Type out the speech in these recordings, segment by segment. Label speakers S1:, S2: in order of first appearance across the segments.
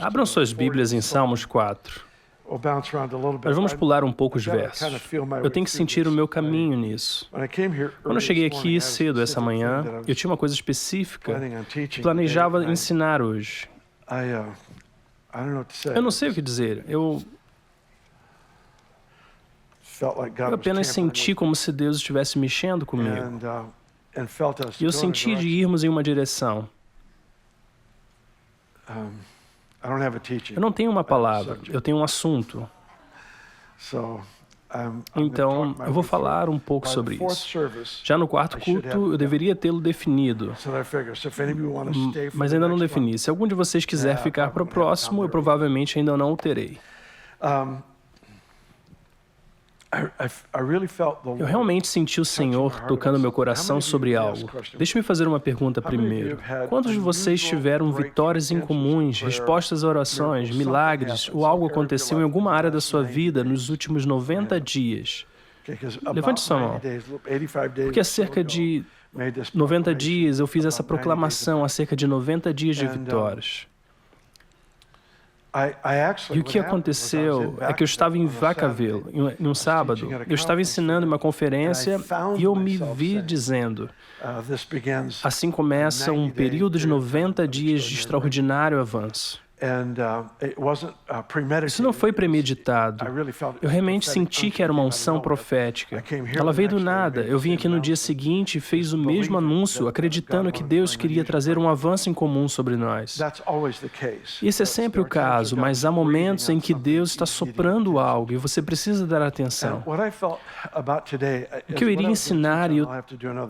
S1: Abram suas Bíblias em Salmos 4. Nós vamos pular um pouco os versos. Eu tenho que sentir o meu caminho nisso. Quando eu cheguei aqui cedo essa manhã, eu tinha uma coisa específica que planejava ensinar hoje. Eu não sei o que dizer. Eu apenas senti como se Deus estivesse mexendo comigo. E eu senti de irmos em uma direção. Eu não tenho uma palavra, eu tenho um assunto. Então, eu vou falar um pouco sobre isso. Já no quarto culto, eu deveria tê-lo definido, mas ainda não defini. Se algum de vocês quiser ficar para o próximo, eu provavelmente ainda não o terei. Eu realmente senti o Senhor tocando meu coração sobre algo. Deixe-me fazer uma pergunta primeiro. Quantos de vocês tiveram vitórias incomuns, respostas a orações, milagres, ou algo aconteceu em alguma área da sua vida nos últimos 90 dias? Levante sua mão. Porque há cerca de 90 dias eu fiz essa proclamação, há cerca de 90 dias de vitórias. E o que aconteceu é que eu estava em Vacaville, em um sábado, eu estava ensinando em uma conferência e eu me vi dizendo, assim começa um período de 90 dias de extraordinário avanço. Isso não foi premeditado. Eu realmente senti que era uma unção profética. Ela veio do nada. Eu vim aqui no dia seguinte e fez o mesmo anúncio, acreditando que Deus queria trazer um avanço em comum sobre nós. Esse é sempre o caso, mas há momentos em que Deus está soprando algo e você precisa dar atenção. O que eu iria ensinar eu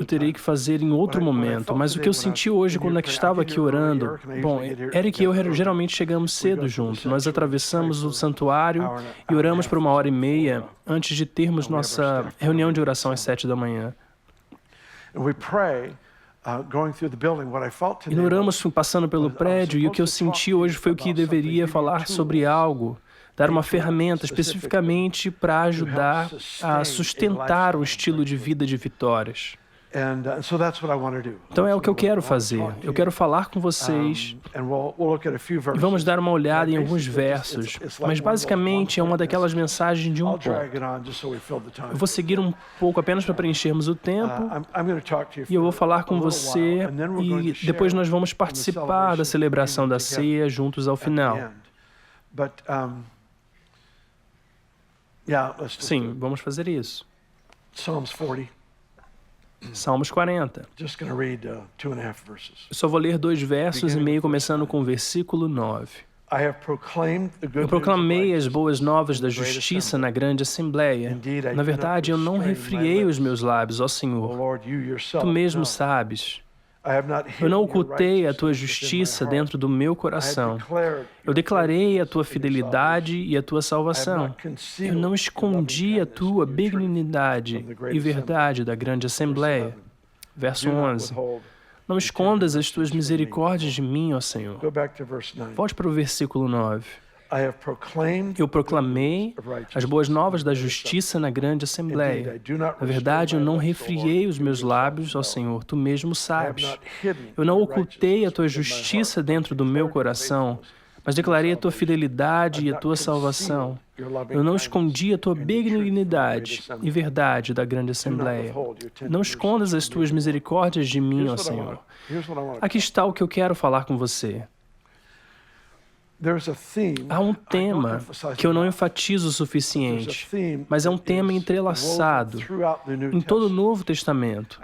S1: terei que fazer em outro momento, mas o que eu senti hoje quando eu estava aqui orando, bom, Eric e eu geralmente chegamos cedo juntos. Nós atravessamos o santuário e oramos por 1h30 antes de termos nossa reunião de oração às 7 da manhã. E oramos passando pelo prédio e o que eu senti hoje foi o que deveria falar sobre algo, dar uma ferramenta especificamente para ajudar a sustentar um estilo de vida de vitórias. Então é o que eu quero fazer. Eu quero falar com vocês e vamos dar uma olhada em alguns versos, mas basicamente é uma daquelas mensagens de um ponto. Eu vou seguir um pouco apenas para preenchermos o tempo e eu vou falar com você e depois nós vamos participar da celebração da ceia juntos ao final. Sim, vamos fazer isso. Salmos 40. Eu só vou ler 2 versos e meio, começando com o versículo 9. Eu proclamei as boas novas da justiça na grande assembleia. Na verdade, eu não refriei os meus lábios, ó Senhor. Tu mesmo sabes. Eu não ocultei a tua justiça dentro do meu coração. Eu declarei a tua fidelidade e a tua salvação. Eu não escondi a tua benignidade e verdade da grande assembleia. Verso 11. Não escondas as tuas misericórdias de mim, ó Senhor. Volte para o versículo 9. Eu proclamei as boas novas da justiça na grande assembleia. Na verdade, eu não refriei os meus lábios, ó Senhor, tu mesmo sabes. Eu não ocultei a tua justiça dentro do meu coração, mas declarei a tua fidelidade e a tua salvação. Eu não escondi a tua benignidade e verdade da grande assembleia. Não escondas as tuas misericórdias de mim, ó Senhor. Aqui está o que eu quero falar com você. Há um tema que eu não enfatizo o suficiente, mas é um tema entrelaçado em todo o Novo Testamento.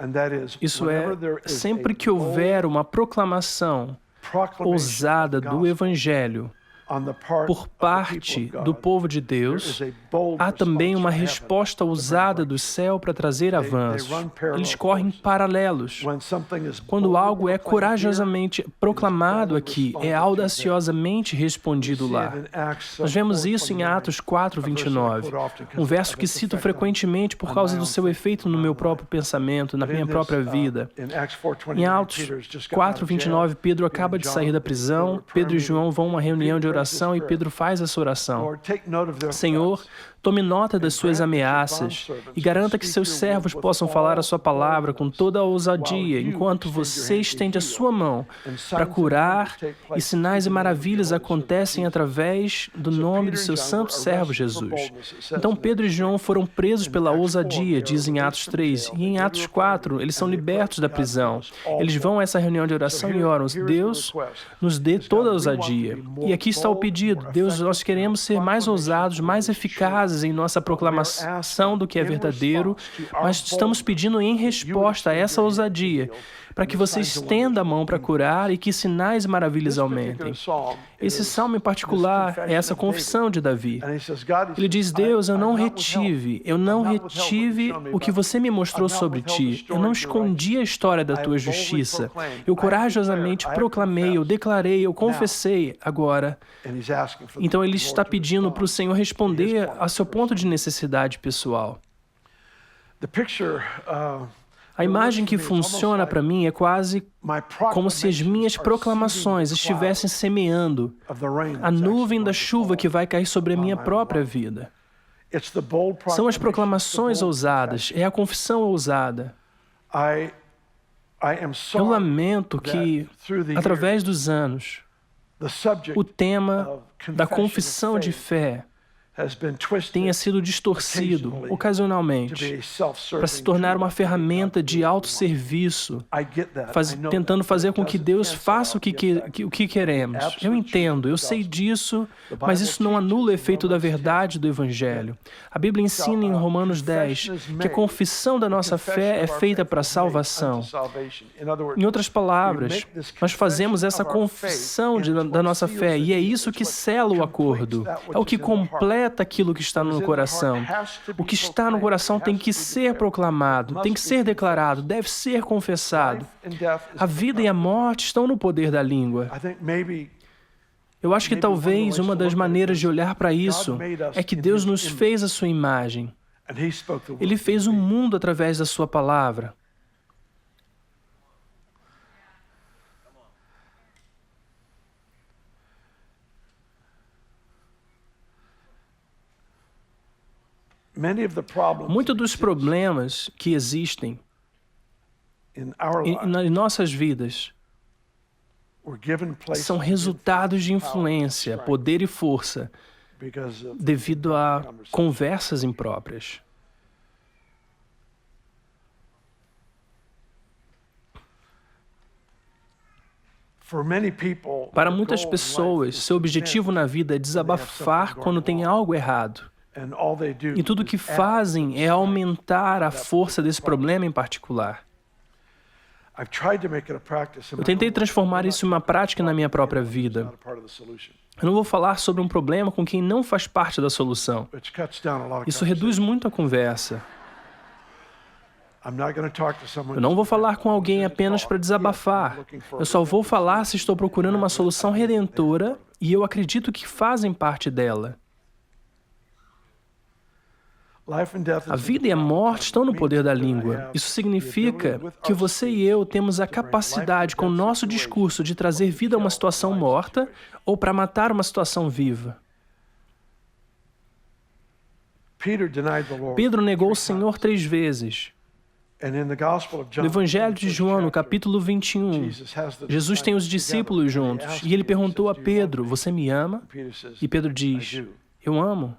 S1: Isso é, sempre que houver uma proclamação ousada do Evangelho por parte do povo de Deus, há também uma resposta ousada do céu para trazer avanços. Eles correm paralelos. Quando algo é corajosamente proclamado aqui, é audaciosamente respondido lá. Nós vemos isso em Atos 4:29, um verso que cito frequentemente por causa do seu efeito no meu próprio pensamento, na minha própria vida. Em Atos 4:29, Pedro acaba de sair da prisão, Pedro e João vão a uma reunião de oração e Pedro faz essa oração. Senhor, Tome nota das suas ameaças e garanta que seus servos possam falar a sua palavra com toda a ousadia, enquanto você estende a sua mão para curar e sinais e maravilhas acontecem através do nome do seu santo servo Jesus. Então Pedro e João foram presos pela ousadia, diz em Atos 3, e em Atos 4 eles são libertos da prisão. Eles vão a essa reunião de oração e oram: Deus, nos dê toda a ousadia. E aqui está o pedido: Deus, nós queremos ser mais ousados, mais eficazes em nossa proclamação do que é verdadeiro, mas estamos pedindo em resposta a essa ousadia, para que você estenda a mão para curar e que sinais e maravilhas aumentem. Esse salmo em particular é essa confissão de Davi. Ele diz: Deus, eu não retive o que você me mostrou sobre ti. Eu não escondi a história da tua justiça. Eu corajosamente proclamei, eu declarei, eu confessei. Agora, então ele está pedindo para o Senhor responder a seu ponto de necessidade pessoal. A imagem que funciona para mim é quase como se as minhas proclamações estivessem semeando a nuvem da chuva que vai cair sobre a minha própria vida. São as proclamações ousadas, é a confissão ousada. Eu lamento que, através dos anos, o tema da confissão de fé tenha sido distorcido, ocasionalmente, para se tornar uma ferramenta de autosserviço, tentando fazer com que Deus faça o que queremos. Eu entendo, eu sei disso, mas isso não anula o efeito da verdade do Evangelho. A Bíblia ensina em Romanos 10 que a confissão da nossa fé é feita para a salvação. Em outras palavras, nós fazemos essa confissão da nossa fé e é isso que sela o acordo, é o que completa aquilo que está no coração. O que está no coração tem que ser proclamado, tem que ser declarado, deve ser confessado. A vida e a morte estão no poder da língua. Eu acho que talvez uma das maneiras de olhar para isso é que Deus nos fez a sua imagem. Ele fez o mundo através da sua palavra. Muitos dos problemas que existem em nossas vidas são resultados de influência, poder e força devido a conversas impróprias. Para muitas pessoas, seu objetivo na vida é desabafar quando tem algo errado. E tudo o que fazem é aumentar a força desse problema em particular. Eu tentei transformar isso em uma prática na minha própria vida. Eu não vou falar sobre um problema com quem não faz parte da solução. Isso reduz muito a conversa. Eu não vou falar com alguém apenas para desabafar. Eu só vou falar se estou procurando uma solução redentora e eu acredito que fazem parte dela. A vida e a morte estão no poder da língua. Isso significa que você e eu temos a capacidade, com o nosso discurso, de trazer vida a uma situação morta ou para matar uma situação viva. Pedro negou o Senhor 3 vezes. No Evangelho de João, no capítulo 21, Jesus tem os discípulos juntos e ele perguntou a Pedro: você me ama? E Pedro diz: eu amo.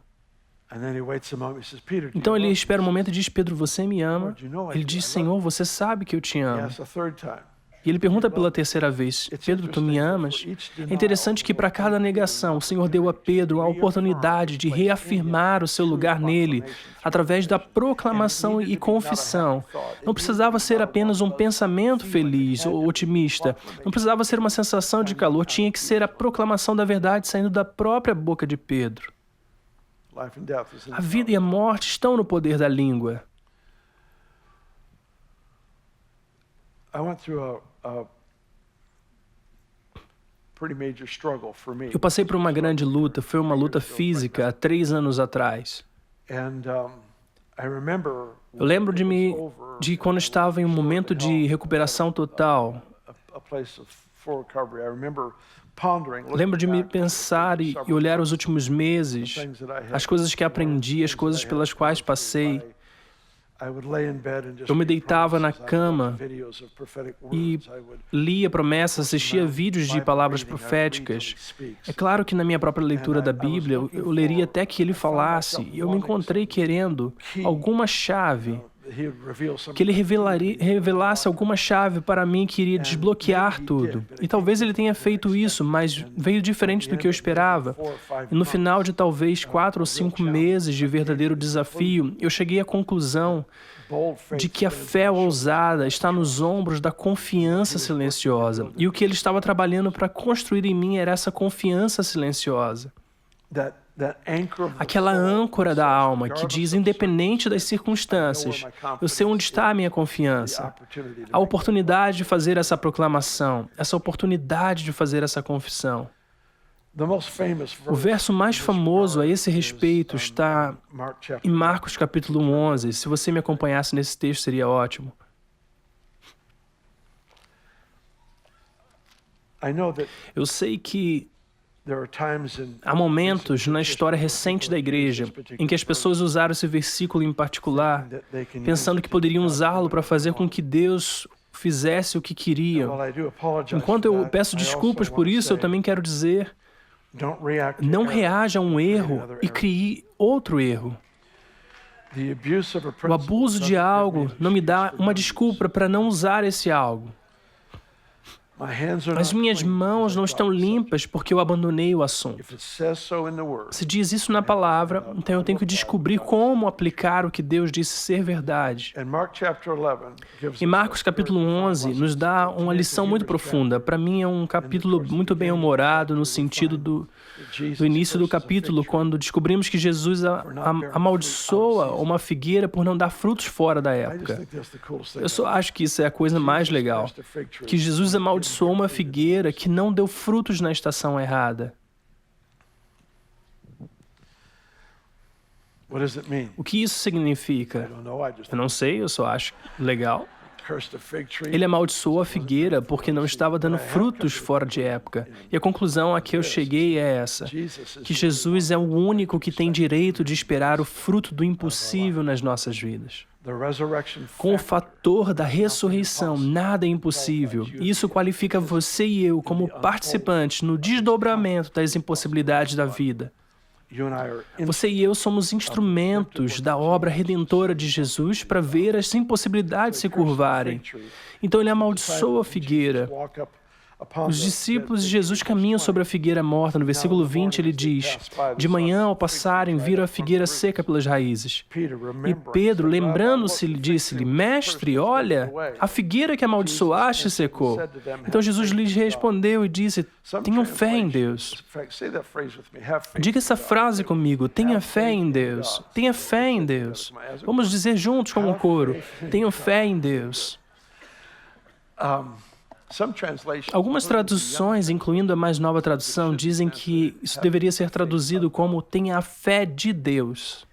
S1: Então ele espera um momento e diz: Pedro, você me ama? Ele diz: Senhor, você sabe que eu te amo. E ele pergunta pela 3ª vez: Pedro, tu me amas? É interessante que para cada negação, o Senhor deu a Pedro a oportunidade de reafirmar o seu lugar nele, através da proclamação e confissão. Não precisava ser apenas um pensamento feliz ou otimista. Não precisava ser uma sensação de calor. Tinha que ser a proclamação da verdade saindo da própria boca de Pedro. A vida e a morte estão no poder da língua. Eu passei por uma grande luta, foi uma luta física há 3 anos atrás. Eu lembro de quando estava em um momento de recuperação total. Lembro de me pensar e olhar os últimos meses, as coisas que aprendi, as coisas pelas quais passei. Eu me deitava na cama e lia promessas, assistia vídeos de palavras proféticas. É claro que na minha própria leitura da Bíblia, eu leria até que ele falasse, e eu me encontrei querendo alguma chave, que ele revelasse alguma chave para mim que iria desbloquear tudo. E talvez ele tenha feito isso, mas veio diferente do que eu esperava. E no final de talvez 4 ou 5 meses de verdadeiro desafio, eu cheguei à conclusão de que a fé ousada está nos ombros da confiança silenciosa. E o que ele estava trabalhando para construir em mim era essa confiança silenciosa. Aquela âncora da alma que diz, independente das circunstâncias, eu sei onde está a minha confiança. A oportunidade de fazer essa proclamação, essa oportunidade de fazer essa confissão. O verso mais famoso a esse respeito está em Marcos capítulo 11. Se você me acompanhasse nesse texto, seria ótimo. Eu sei que há momentos na história recente da igreja em que as pessoas usaram esse versículo em particular, pensando que poderiam usá-lo para fazer com que Deus fizesse o que queriam. Enquanto eu peço desculpas por isso, eu também quero dizer, não reaja a um erro e crie outro erro. O abuso de algo não me dá uma desculpa para não usar esse algo. As minhas mãos não estão limpas porque eu abandonei o assunto. Se diz isso na palavra, então eu tenho que descobrir como aplicar o que Deus disse ser verdade. Em Marcos capítulo 11, nos dá uma lição muito profunda. Para mim é um capítulo muito bem-humorado no sentido do início do capítulo, quando descobrimos que Jesus amaldiçoa uma figueira por não dar frutos fora da época. Eu só acho que isso é a coisa mais legal, que Jesus amaldiçoou uma figueira que não deu frutos na estação errada. O que isso significa? Eu não sei, eu só acho legal. Ele amaldiçoou a figueira porque não estava dando frutos fora de época. E a conclusão a que eu cheguei é essa, que Jesus é o único que tem direito de esperar o fruto do impossível nas nossas vidas. Com o fator da ressurreição, nada é impossível. E isso qualifica você e eu como participantes no desdobramento das impossibilidades da vida. Você e eu somos instrumentos da obra redentora de Jesus para ver as impossibilidades se curvarem. Então ele amaldiçoa a figueira. Os discípulos de Jesus caminham sobre a figueira morta. No versículo 20 ele diz, de manhã ao passarem viram a figueira seca pelas raízes. E Pedro, lembrando-se, disse-lhe, mestre, olha, a figueira que amaldiçoaste secou. Então Jesus lhes respondeu e disse, tenham fé em Deus. Diga essa frase comigo, tenha fé em Deus. Tenha fé em Deus. Vamos dizer juntos como um coro, tenham fé em Deus. Algumas traduções, incluindo a mais nova tradução, dizem que isso deveria ser traduzido como tenha a fé de Deus.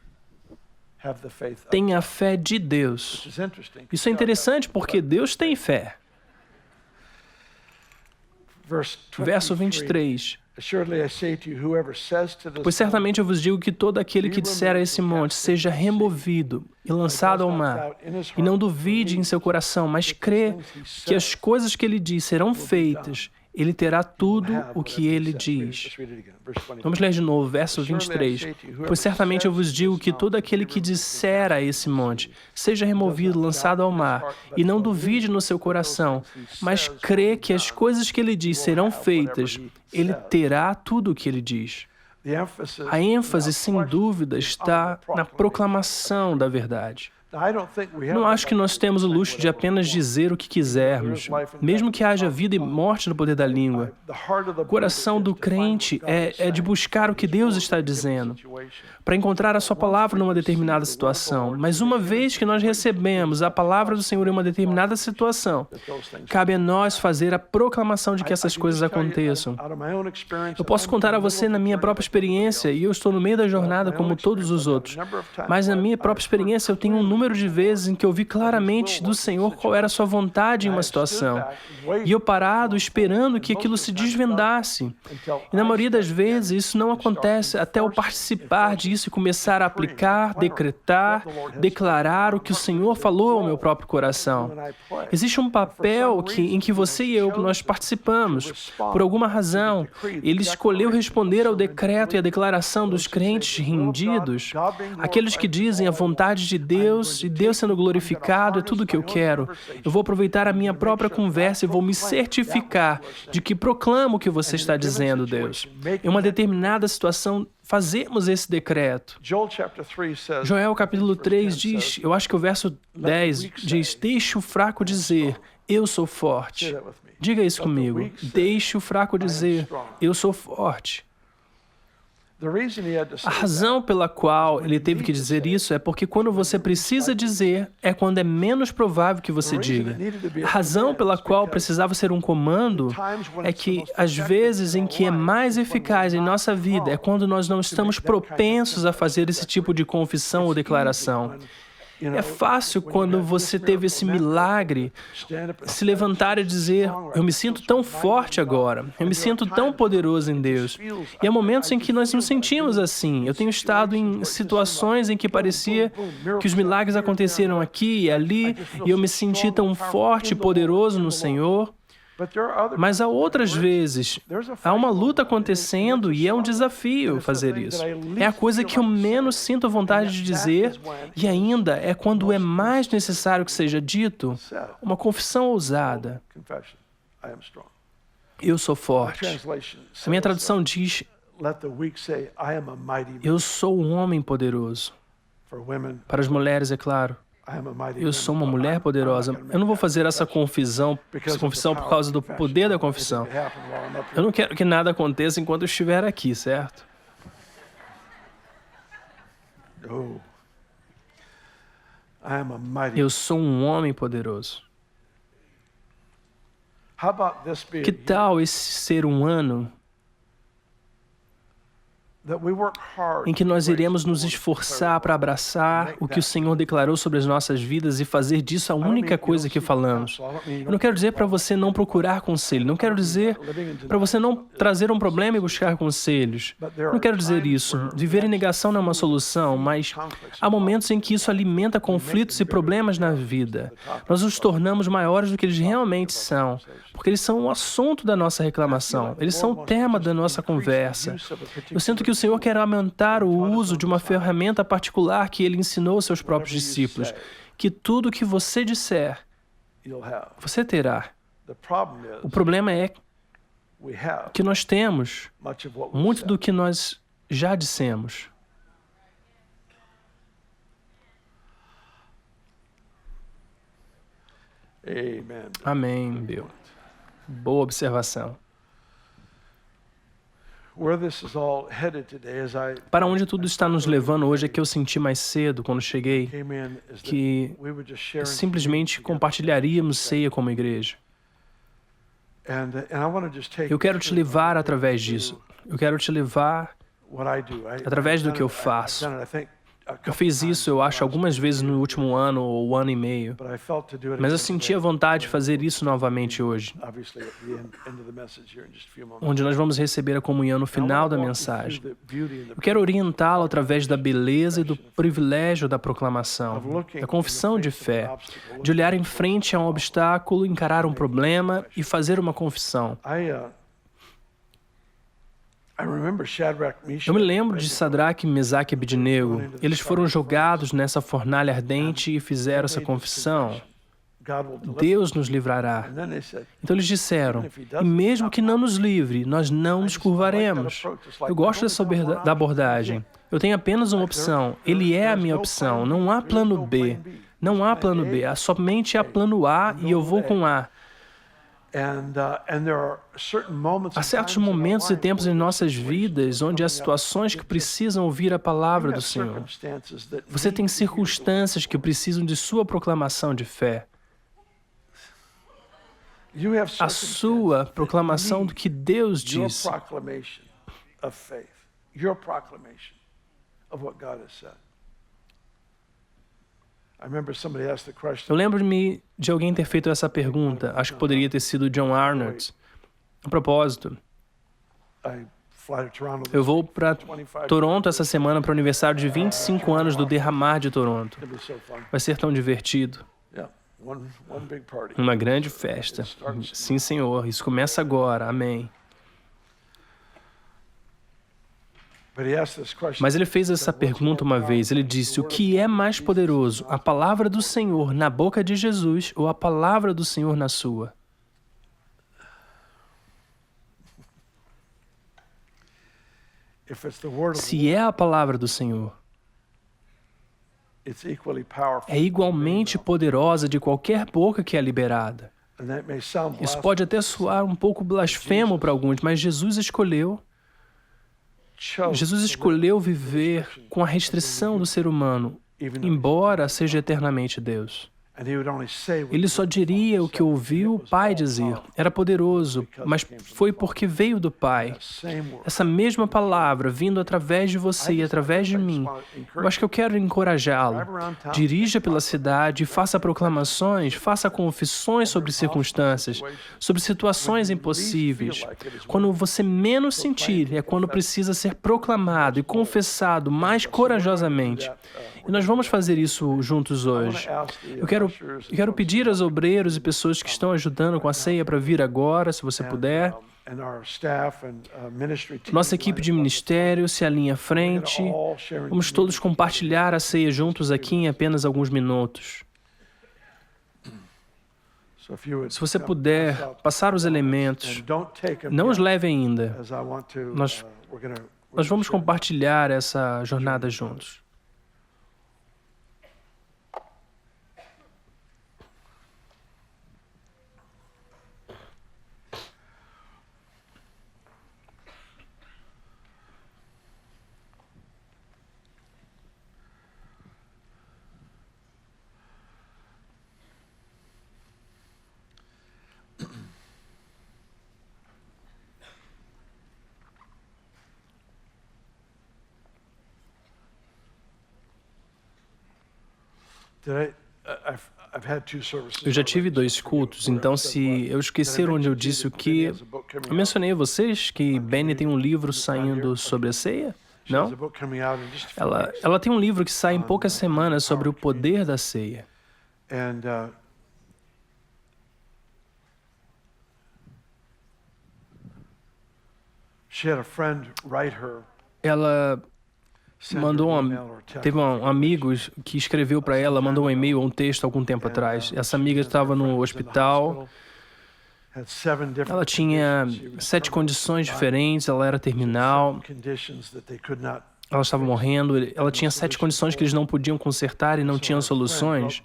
S1: Tenha a fé de Deus. Isso é interessante porque Deus tem fé. Verso 23. Pois certamente eu vos digo que todo aquele que disser a esse monte seja removido e lançado ao mar, e não duvide em seu coração, mas crê que as coisas que ele diz serão feitas, ele terá tudo o que ele diz. Vamos ler de novo, verso 23. Pois certamente eu vos digo que todo aquele que disser a esse monte, seja removido, lançado ao mar, e não duvide no seu coração, mas crê que as coisas que ele diz serão feitas, ele terá tudo o que ele diz. A ênfase, sem dúvida, está na proclamação da verdade. Não acho que nós temos o luxo de apenas dizer o que quisermos, mesmo que haja vida e morte no poder da língua. O coração do crente é de buscar o que Deus está dizendo, para encontrar a sua palavra numa determinada situação. Mas uma vez que nós recebemos a palavra do Senhor em uma determinada situação, cabe a nós fazer a proclamação de que essas coisas aconteçam. Eu posso contar a você na minha própria experiência, e eu estou no meio da jornada como todos os outros, mas na minha própria experiência eu tenho um número número de vezes em que eu vi claramente do Senhor qual era a sua vontade em uma situação. E eu parado, esperando que aquilo se desvendasse. E na maioria das vezes, isso não acontece até eu participar disso e começar a aplicar, decretar, declarar o que o Senhor falou ao meu próprio coração. Existe um papel em que você e eu, nós participamos. Por alguma razão, Ele escolheu responder ao decreto e à declaração dos crentes rendidos, aqueles que dizem a vontade de Deus e Deus sendo glorificado é tudo o que eu quero. Eu vou aproveitar a minha própria conversa e vou me certificar de que proclamo o que você está dizendo, Deus. Em uma determinada situação, fazemos esse decreto. Joel capítulo 3 diz, eu acho que o verso 10 diz, deixe o fraco dizer, eu sou forte. Diga isso comigo. Deixe o fraco dizer, eu sou forte. A razão pela qual ele teve que dizer isso é porque quando você precisa dizer, é quando é menos provável que você diga. A razão pela qual precisava ser um comando é que, às vezes em que é mais eficaz em nossa vida, é quando nós não estamos propensos a fazer esse tipo de confissão ou declaração. É fácil quando você teve esse milagre se levantar e dizer, eu me sinto tão forte agora, eu me sinto tão poderoso em Deus. E há momentos em que nós nos sentimos assim. Eu tenho estado em situações em que parecia que os milagres aconteceram aqui e ali, e eu me senti tão forte e poderoso no Senhor. Mas há outras vezes, há uma luta acontecendo e é um desafio fazer isso. É a coisa que eu menos sinto vontade de dizer e ainda é quando é mais necessário que seja dito, uma confissão ousada. Eu sou forte. A minha tradução diz, eu sou um homem poderoso. Para as mulheres, é claro. Eu sou uma mulher poderosa. Eu não vou fazer essa confissão por causa do poder da confissão. Eu não quero que nada aconteça enquanto eu estiver aqui, certo? Eu sou um homem poderoso. Que tal esse ser um ano em que nós iremos nos esforçar para abraçar o que o Senhor declarou sobre as nossas vidas e fazer disso a única coisa que falamos. Eu não quero dizer para você não procurar conselho, não quero dizer para você não trazer um problema e buscar conselhos. Não quero dizer isso. Viver em negação não é uma solução, mas há momentos em que isso alimenta conflitos e problemas na vida. Nós nos tornamos maiores do que eles realmente são, porque eles são o assunto da nossa reclamação, eles são o tema da nossa conversa. Eu sinto que o Senhor quer aumentar o uso de uma ferramenta particular que Ele ensinou aos seus próprios discípulos, que tudo que você disser, você terá. O problema é que nós temos muito do que nós já dissemos. Amém, Bill. Boa observação. Para onde tudo está nos levando hoje é que eu senti mais cedo, quando cheguei, que simplesmente compartilharíamos ceia como igreja. Eu quero te levar através disso. Eu quero te levar através do que eu faço. Eu fiz isso, eu acho, algumas vezes no último ano ou ano e meio. Mas eu senti a vontade de fazer isso novamente hoje, onde nós vamos receber a comunhão no final da mensagem. Eu quero orientá-lo através da beleza e do privilégio da proclamação, da confissão de fé, de olhar em frente a um obstáculo, encarar um problema e fazer uma confissão. Eu me lembro de Sadraque, Mesaque e Abednego. Eles foram jogados nessa fornalha ardente e fizeram essa confissão. Deus nos livrará. Então eles disseram, e mesmo que não nos livre, nós não nos curvaremos. Eu gosto da abordagem. Eu tenho apenas uma opção. Ele é a minha opção. Não há plano B. Não há plano B. Somente há plano A e eu vou com A. Há certos momentos e tempos em nossas vidas onde há situações que precisam ouvir a palavra do Senhor. Você tem circunstâncias que precisam de sua proclamação de fé. A sua proclamação do que Deus disse. Eu lembro-me de alguém ter feito essa pergunta, acho que poderia ter sido John Arnott. A propósito, eu vou para Toronto essa semana para o aniversário de 25 anos do Derramar de Toronto. Vai ser tão divertido. Uma grande festa. Sim, Senhor, isso começa agora. Amém. Mas ele fez essa pergunta uma vez. Ele disse: o que é mais poderoso, a palavra do Senhor na boca de Jesus ou a palavra do Senhor na sua? Se é a palavra do Senhor, é igualmente poderosa de qualquer boca que é liberada. Isso pode até soar um pouco blasfemo para alguns, mas Jesus escolheu viver com a restrição do ser humano, embora seja eternamente Deus. Ele só diria o que ouviu o Pai dizer. Era poderoso, mas foi porque veio do Pai. Essa mesma palavra vindo através de você e através de mim. Eu acho que eu quero encorajá-lo. Dirija pela cidade e faça proclamações, faça confissões sobre circunstâncias, sobre situações impossíveis. Quando você menos sentir, é quando precisa ser proclamado e confessado mais corajosamente. E nós vamos fazer isso juntos hoje. Eu quero pedir aos obreiros e pessoas que estão ajudando com a ceia para vir agora, se você puder. Nossa equipe de ministério se alinha à frente. Vamos todos compartilhar a ceia juntos aqui em apenas alguns minutos. Se você puder, passar os elementos, não os leve ainda. Nós vamos compartilhar essa jornada juntos. Eu já tive 2 cultos, então se eu esquecer onde eu disse o que... Eu mencionei a vocês que Benny tem um livro saindo sobre a ceia? Não? Ela tem um livro que sai em poucas semanas sobre o poder da ceia. Ela teve um amigo que escreveu para ela, mandou um e-mail ou um texto algum tempo atrás. Essa amiga estava no hospital, ela tinha 7 condições diferentes, ela era terminal, ela estava morrendo, ela tinha 7 condições que eles não podiam consertar e não tinham soluções.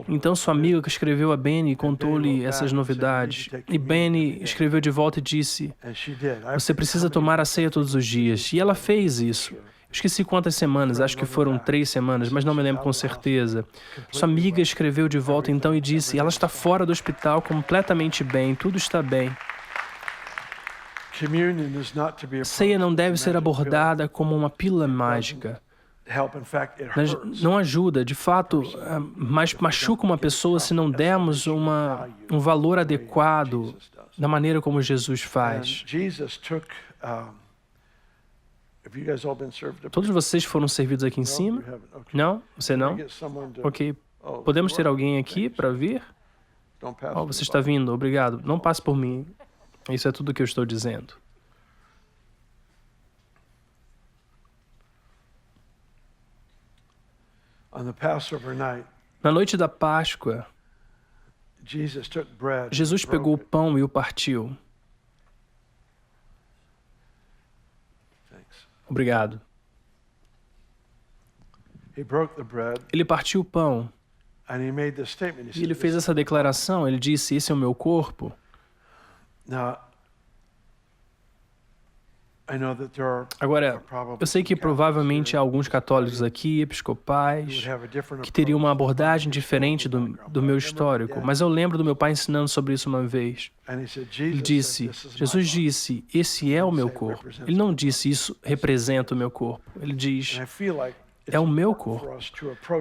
S1: Então sua amiga que escreveu a Benny contou-lhe essas novidades. E Benny escreveu de volta e disse: você precisa tomar a ceia todos os dias. E ela fez isso. Esqueci quantas semanas, acho que foram 3 semanas, mas não me lembro com certeza. Sua amiga escreveu de volta então e disse: ela está fora do hospital, completamente bem, tudo está bem. Ceia não deve ser abordada como uma pílula mágica. Não ajuda, de fato, mas machuca uma pessoa se não dermos um valor adequado da maneira como Jesus faz. Todos vocês foram servidos aqui em cima? Não? Você não? Ok. Podemos ter alguém aqui para vir? Oh, você está vindo, obrigado. Não passe por mim. Isso é tudo o que eu estou dizendo. Na noite da Páscoa, Jesus pegou o pão e o partiu. Obrigado. Ele partiu o pão e ele fez essa declaração. Ele disse: esse é o meu corpo. Agora, eu sei que provavelmente há alguns católicos aqui, episcopais, que teriam uma abordagem diferente do meu histórico, mas eu lembro do meu pai ensinando sobre isso uma vez. Ele disse, Jesus disse, esse é o meu corpo. Ele não disse, isso representa o meu corpo. Ele diz, é o meu corpo.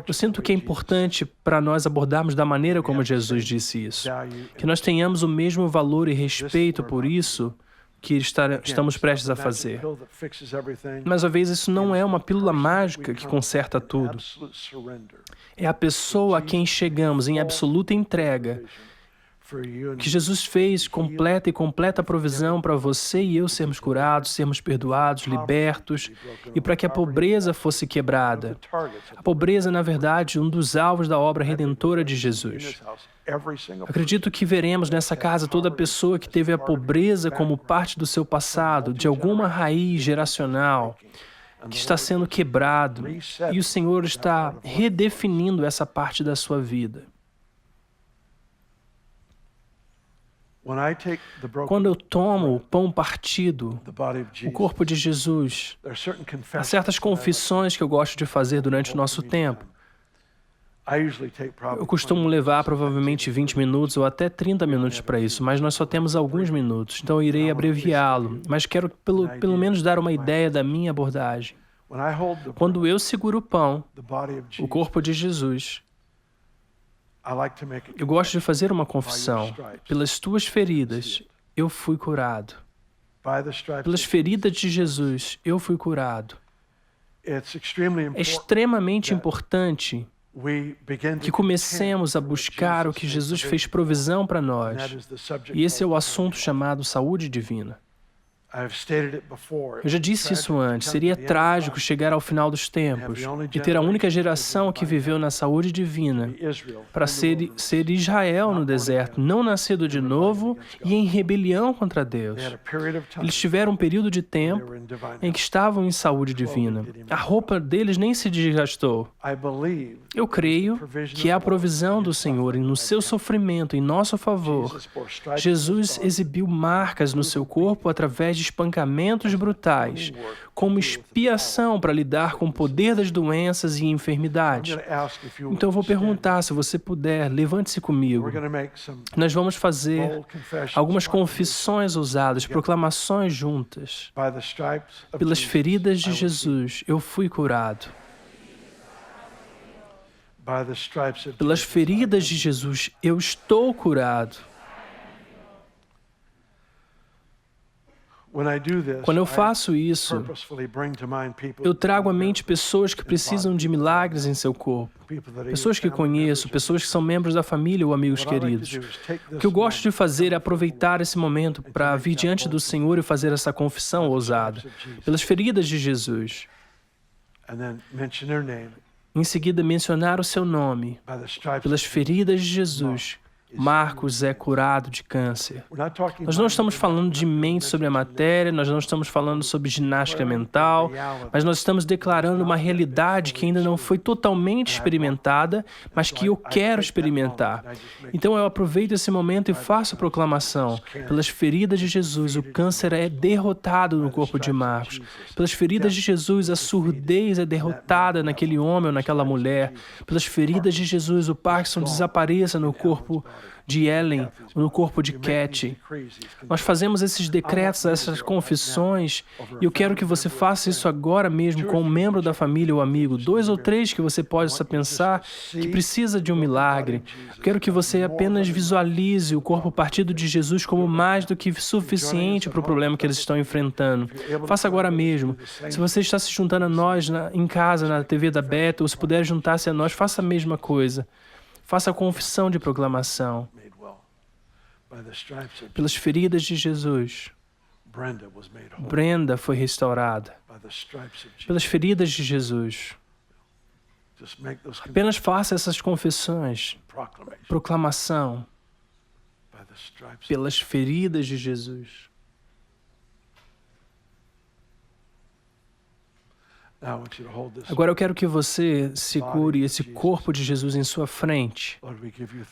S1: Eu sinto que é importante para nós abordarmos da maneira como Jesus disse isso. Que nós tenhamos o mesmo valor e respeito por isso que estamos prestes a fazer. Mas, às vezes, isso não é uma pílula mágica que conserta tudo. É a pessoa a quem chegamos em absoluta entrega, que Jesus fez completa provisão para você e eu sermos curados, sermos perdoados, libertos, e para que a pobreza fosse quebrada. A pobreza, na verdade, é um dos alvos da obra redentora de Jesus. Acredito que veremos nessa casa toda pessoa que teve a pobreza como parte do seu passado, de alguma raiz geracional, que está sendo quebrado, e o Senhor está redefinindo essa parte da sua vida. Quando eu tomo o pão partido, o corpo de Jesus, há certas confissões que eu gosto de fazer durante o nosso tempo. Eu costumo levar provavelmente 20 minutos ou até 30 minutos para isso, mas nós só temos alguns minutos, então eu irei abreviá-lo, mas quero pelo menos dar uma ideia da minha abordagem. Quando eu seguro o pão, o corpo de Jesus, eu gosto de fazer uma confissão. Pelas tuas feridas, eu fui curado. Pelas feridas de Jesus, eu fui curado. É extremamente importante que comecemos a buscar o que Jesus fez provisão para nós. E esse é o assunto chamado saúde divina. Eu já disse isso antes, seria trágico chegar ao final dos tempos e ter a única geração que viveu na saúde divina para ser Israel no deserto, não nascido de novo e em rebelião contra Deus. Eles tiveram um período de tempo em que estavam em saúde divina. A roupa deles nem se desgastou. Eu creio que é a provisão do Senhor e no seu sofrimento em nosso favor. Jesus exibiu marcas no seu corpo através de espancamentos brutais, como expiação para lidar com o poder das doenças e enfermidades. Então eu vou perguntar, se você puder, levante-se comigo. Nós vamos fazer algumas confissões ousadas, proclamações juntas. Pelas feridas de Jesus, eu fui curado. Pelas feridas de Jesus, eu estou curado. Quando eu faço isso, eu trago à mente pessoas que precisam de milagres em seu corpo, pessoas que conheço, pessoas que são membros da família ou amigos queridos. O que eu gosto de fazer é aproveitar esse momento para vir diante do Senhor e fazer essa confissão ousada, pelas feridas de Jesus. Em seguida, mencionar o seu nome, pelas feridas de Jesus. Marcos é curado de câncer. Nós não estamos falando de mente sobre a matéria, nós não estamos falando sobre ginástica mental, mas nós estamos declarando uma realidade que ainda não foi totalmente experimentada, mas que eu quero experimentar. Então eu aproveito esse momento e faço a proclamação. Pelas feridas de Jesus, o câncer é derrotado no corpo de Marcos. Pelas feridas de Jesus, a surdez é derrotada naquele homem ou naquela mulher. Pelas feridas de Jesus, o Parkinson desapareça no corpo de Ellen, no corpo de Cat. Nós fazemos esses decretos, essas confissões, e eu quero que você faça isso agora mesmo com um membro da família ou amigo, 2 ou 3 que você possa pensar que precisa de um milagre. Eu quero que você apenas visualize o corpo partido de Jesus como mais do que suficiente para o problema que eles estão enfrentando. Faça agora mesmo. Se você está se juntando a nós em casa, na TV da Beta, ou se puder juntar-se a nós, faça a mesma coisa. Faça a confissão de proclamação. Pelas feridas de Jesus, Brenda foi restaurada. Pelas feridas de Jesus. Apenas faça essas confissões. Proclamação. Pelas feridas de Jesus. Agora eu quero que você segure esse corpo de Jesus em sua frente.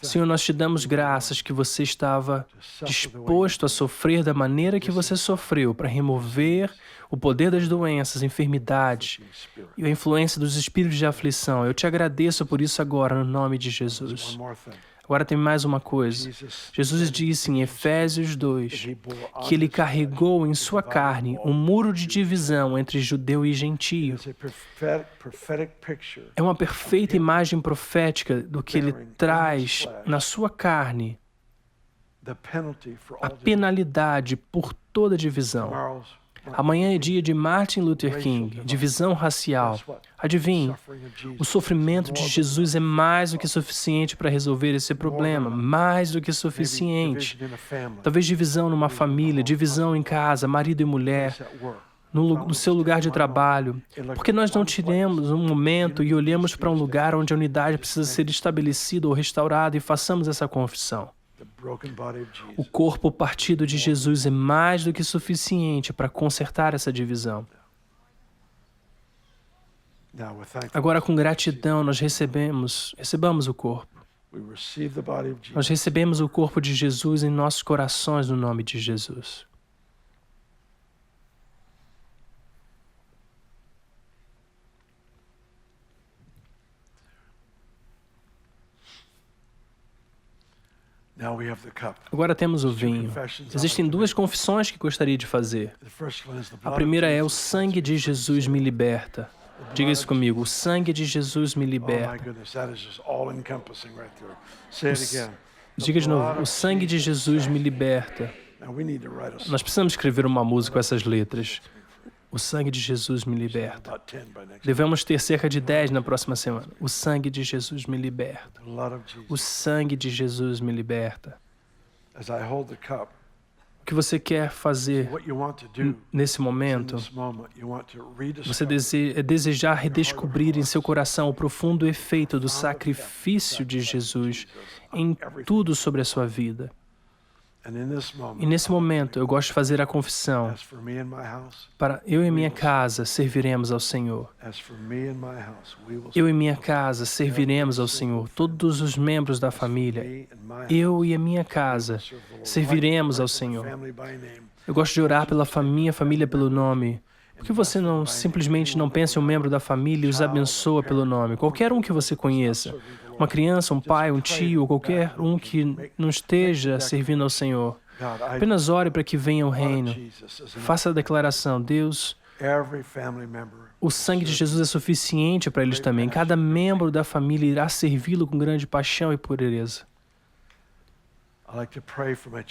S1: Senhor, nós te damos graças que você estava disposto a sofrer da maneira que você sofreu para remover o poder das doenças, enfermidades e a influência dos espíritos de aflição. Eu te agradeço por isso agora, no nome de Jesus. Agora tem mais uma coisa. Jesus disse em Efésios 2 que ele carregou em sua carne um muro de divisão entre judeu e gentio. É uma perfeita imagem profética do que ele traz na sua carne, a penalidade por toda divisão. Amanhã é dia de Martin Luther King, divisão racial. Adivinhe, o sofrimento de Jesus é mais do que suficiente para resolver esse problema, mais do que suficiente. Talvez divisão numa família, divisão em casa, marido e mulher, no seu lugar de trabalho. Porque nós não tiremos um momento e olhamos para um lugar onde a unidade precisa ser estabelecida ou restaurada e façamos essa confissão. O corpo partido de Jesus é mais do que suficiente para consertar essa divisão. Agora, com gratidão, nós recebamos o corpo. Nós recebemos o corpo de Jesus em nossos corações no nome de Jesus. Agora temos o vinho. Existem duas confissões que gostaria de fazer. A primeira é: o sangue de Jesus me liberta. Diga isso comigo: o sangue de Jesus me liberta. Diga de novo: o sangue de Jesus me liberta. Nós precisamos escrever uma música com essas letras. O sangue de Jesus me liberta. Devemos ter cerca de 10 na próxima semana. O sangue de Jesus me liberta. O sangue de Jesus me liberta. O que você quer fazer nesse momento? Você desejar redescobrir em seu coração o profundo efeito do sacrifício de Jesus em tudo sobre a sua vida. E nesse momento, eu gosto de fazer a confissão: para eu e minha casa serviremos ao Senhor. Eu e minha casa serviremos ao Senhor. Todos os membros da família, eu e a minha casa serviremos ao Senhor. Eu gosto de orar pela minha família pelo nome. Por que você não simplesmente não pensa em um membro da família e os abençoa pelo nome? Qualquer um que você conheça. Uma criança, um pai, um tio, ou qualquer um que não esteja servindo ao Senhor. Apenas ore para que venha o reino. Faça a declaração: Deus, o sangue de Jesus é suficiente para eles também. Cada membro da família irá servi-lo com grande paixão e pureza.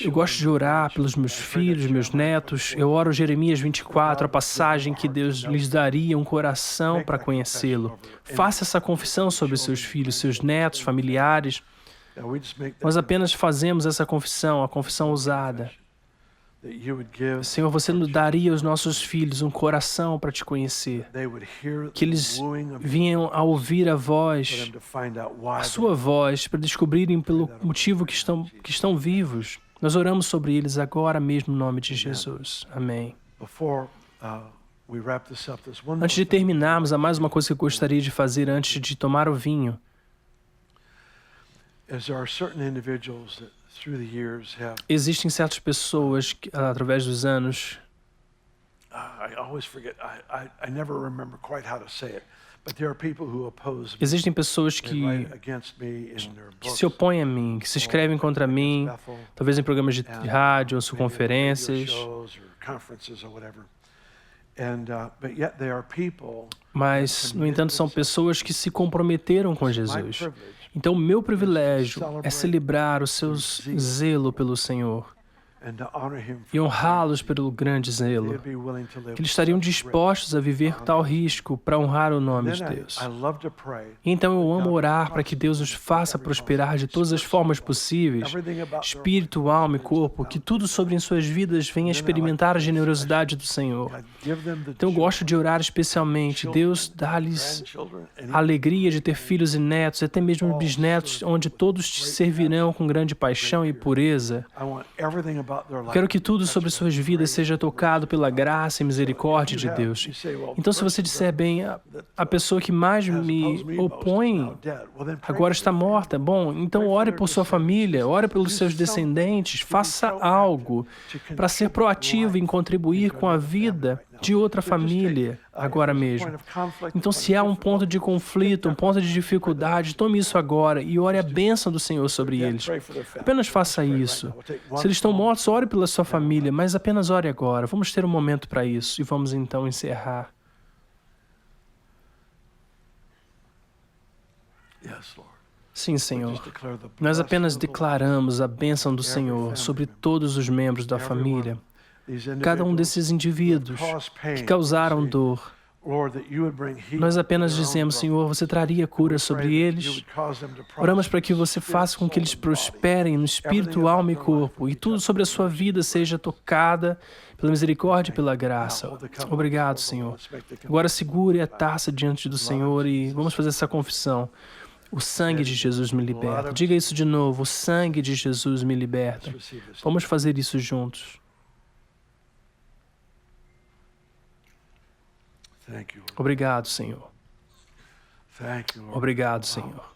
S1: Eu gosto de orar pelos meus filhos, meus netos. Eu oro Jeremias 24, a passagem que Deus lhes daria um coração para conhecê-lo. Faça essa confissão sobre seus filhos, seus netos, familiares. Nós apenas fazemos essa confissão, a confissão ousada. Senhor, você nos daria aos nossos filhos um coração para te conhecer. Que eles venham a ouvir a voz, a sua voz, para descobrirem pelo motivo que estão vivos. Nós oramos sobre eles agora mesmo no nome de Jesus. Amém. Antes de terminarmos, há mais uma coisa que eu gostaria de fazer antes de tomar o vinho. Existem certas pessoas que, através dos anos, existem pessoas que se opõem a mim, que se escrevem contra mim, talvez em programas de rádio ou conferências. Mas, no entanto, são pessoas que se comprometeram com Jesus. Então, o meu privilégio é celebrar o seu zelo pelo Senhor e honrá-los pelo grande zelo, que eles estariam dispostos a viver tal risco para honrar o nome de Deus. Então eu amo orar para que Deus os faça prosperar de todas as formas possíveis, espírito, alma e corpo, que tudo sobre em suas vidas venha experimentar a generosidade do Senhor. Então eu gosto de orar especialmente: Deus, dá-lhes a alegria de ter filhos e netos, até mesmo bisnetos, onde todos te servirão com grande paixão e pureza. Quero que tudo sobre suas vidas seja tocado pela graça e misericórdia de Deus. Então, se você disser: bem, a pessoa que mais me opõe agora está morta, bom, então ore por sua família, ore pelos seus descendentes, faça algo para ser proativo em contribuir com a vida de outra família agora mesmo. Então, se há um ponto de conflito, um ponto de dificuldade, tome isso agora e ore a bênção do Senhor sobre eles. Apenas faça isso. Se eles estão mortos, ore pela sua família, mas apenas ore agora. Vamos ter um momento para isso e vamos então encerrar. Sim, Senhor. Nós apenas declaramos a bênção do Senhor sobre todos os membros da família, cada um desses indivíduos que causaram dor. Nós apenas dizemos, Senhor, você traria cura sobre eles. Oramos para que você faça com que eles prosperem no espírito, alma e corpo, e tudo sobre a sua vida seja tocada pela misericórdia e pela graça. Obrigado, Senhor. Agora segure a taça diante do Senhor e vamos fazer essa confissão. O sangue de Jesus me liberta. Diga isso de novo. O sangue de Jesus me liberta. Vamos fazer isso juntos. Obrigado, Senhor. Obrigado, Senhor.